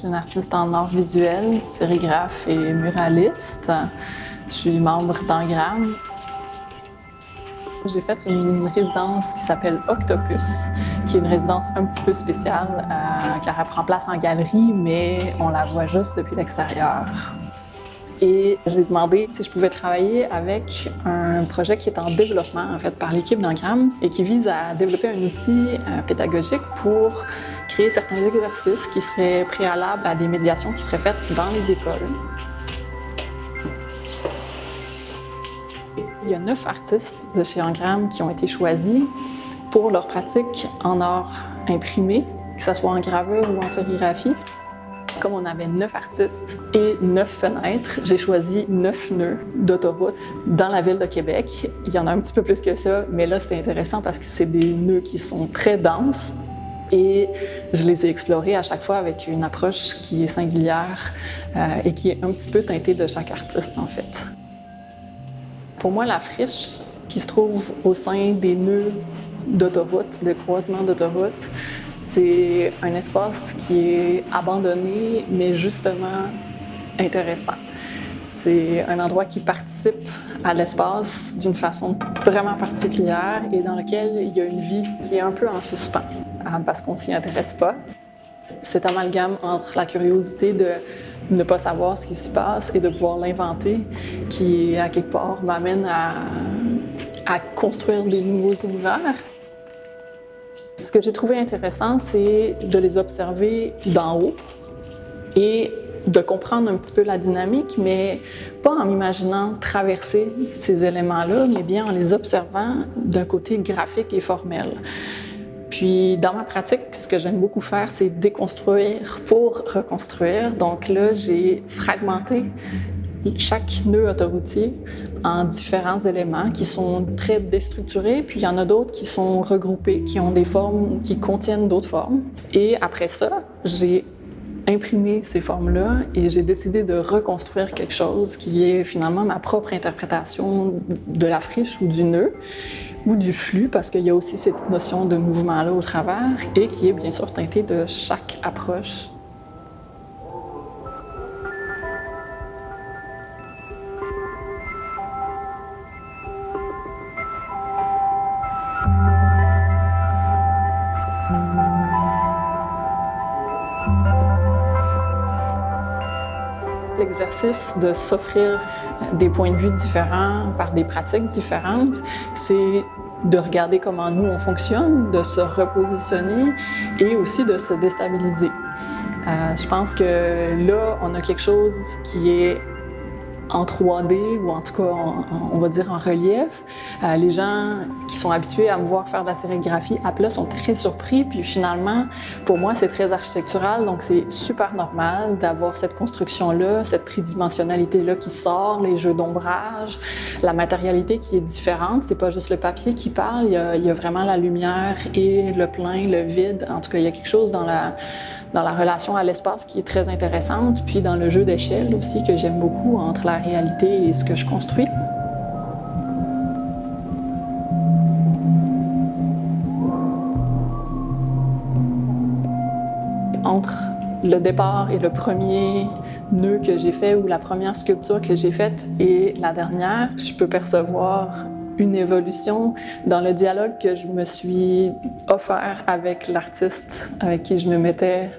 Je suis une artiste en art visuel, sérigraphe et muraliste. Je suis membre d'Engramme. J'ai fait une résidence qui s'appelle Octopus, qui est une résidence un petit peu spéciale, car elle prend place en galerie, mais on la voit juste depuis l'extérieur. Et j'ai demandé si je pouvais travailler avec un projet qui est en développement, en fait, par l'équipe d'Engramme et qui vise à développer un outil pédagogique pour créer certains exercices qui seraient préalables à des médiations qui seraient faites dans les écoles. Il y a 9 artistes de chez Engramme qui ont été choisis pour leur pratique en art imprimé, que ce soit en gravure ou en sérigraphie. Comme on avait 9 artistes et 9 fenêtres, j'ai choisi 9 nœuds d'autoroute dans la ville de Québec. Il y en a un petit peu plus que ça, mais là, c'était intéressant parce que c'est des nœuds qui sont très denses et je les ai explorés à chaque fois avec une approche qui est singulière et qui est un petit peu teintée de chaque artiste, en fait. Pour moi, la friche qui se trouve au sein des nœuds d'autoroute, de croisement d'autoroute, c'est un espace qui est abandonné, mais justement intéressant. C'est un endroit qui participe à l'espace d'une façon vraiment particulière et dans lequel il y a une vie qui est un peu en suspens, parce qu'on ne s'y intéresse pas. Cet amalgame entre la curiosité de ne pas savoir ce qui se passe et de pouvoir l'inventer, qui, à quelque part, m'amène à construire des nouveaux univers. Ce que j'ai trouvé intéressant, c'est de les observer d'en haut et de comprendre un petit peu la dynamique, mais pas en m'imaginant traverser ces éléments-là, mais bien en les observant d'un côté graphique et formel. Puis, dans ma pratique, ce que j'aime beaucoup faire, c'est déconstruire pour reconstruire. Donc là, j'ai fragmenté chaque nœud autoroutier en différents éléments qui sont très déstructurés, puis il y en a d'autres qui sont regroupés, qui ont des formes, qui contiennent d'autres formes. Et après ça, j'ai imprimé ces formes-là et j'ai décidé de reconstruire quelque chose qui est finalement ma propre interprétation de la friche ou du nœud ou du flux, parce qu'il y a aussi cette notion de mouvement-là au travers et qui est bien sûr teintée de chaque approche. L'exercice de s'offrir des points de vue différents par des pratiques différentes, c'est de regarder comment nous on fonctionne, de se repositionner et aussi de se déstabiliser. Je pense que là, on a quelque chose qui est en 3D ou en tout cas, on va dire en relief. Les gens qui sont habitués à me voir faire de la sérigraphie à plat sont très surpris. Puis finalement, pour moi, c'est très architectural, donc c'est super normal d'avoir cette construction-là, cette tridimensionnalité-là qui sort, les jeux d'ombrage, la matérialité qui est différente. C'est pas juste le papier qui parle, il y a vraiment la lumière et le plein, le vide. En tout cas, il y a quelque chose dans la relation à l'espace qui est très intéressante, puis dans le jeu d'échelle aussi que j'aime beaucoup entre la réalité et ce que je construis. Entre le départ et le premier nœud que j'ai fait ou la première sculpture que j'ai faite et la dernière, je peux percevoir une évolution dans le dialogue que je me suis offert avec l'artiste avec qui je me mettais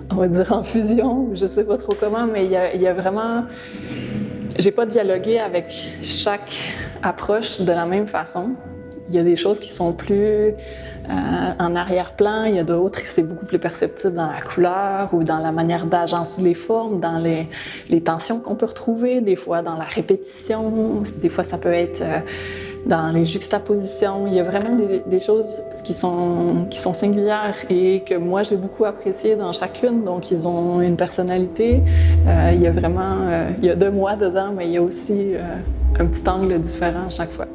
on va dire en fusion, je sais pas trop comment, mais il y a vraiment... J'ai pas dialogué avec chaque approche de la même façon. Il y a des choses qui sont plus en arrière-plan, il y a d'autres qui c'est beaucoup plus perceptible dans la couleur ou dans la manière d'agencer les formes, dans les tensions qu'on peut retrouver, des fois dans la répétition, des fois ça peut être dans les juxtapositions. Il y a vraiment des choses qui sont singulières et que moi j'ai beaucoup apprécié dans chacune, donc ils ont une personnalité. Il y a vraiment, il y a de moi dedans, mais il y a aussi un petit angle différent à chaque fois.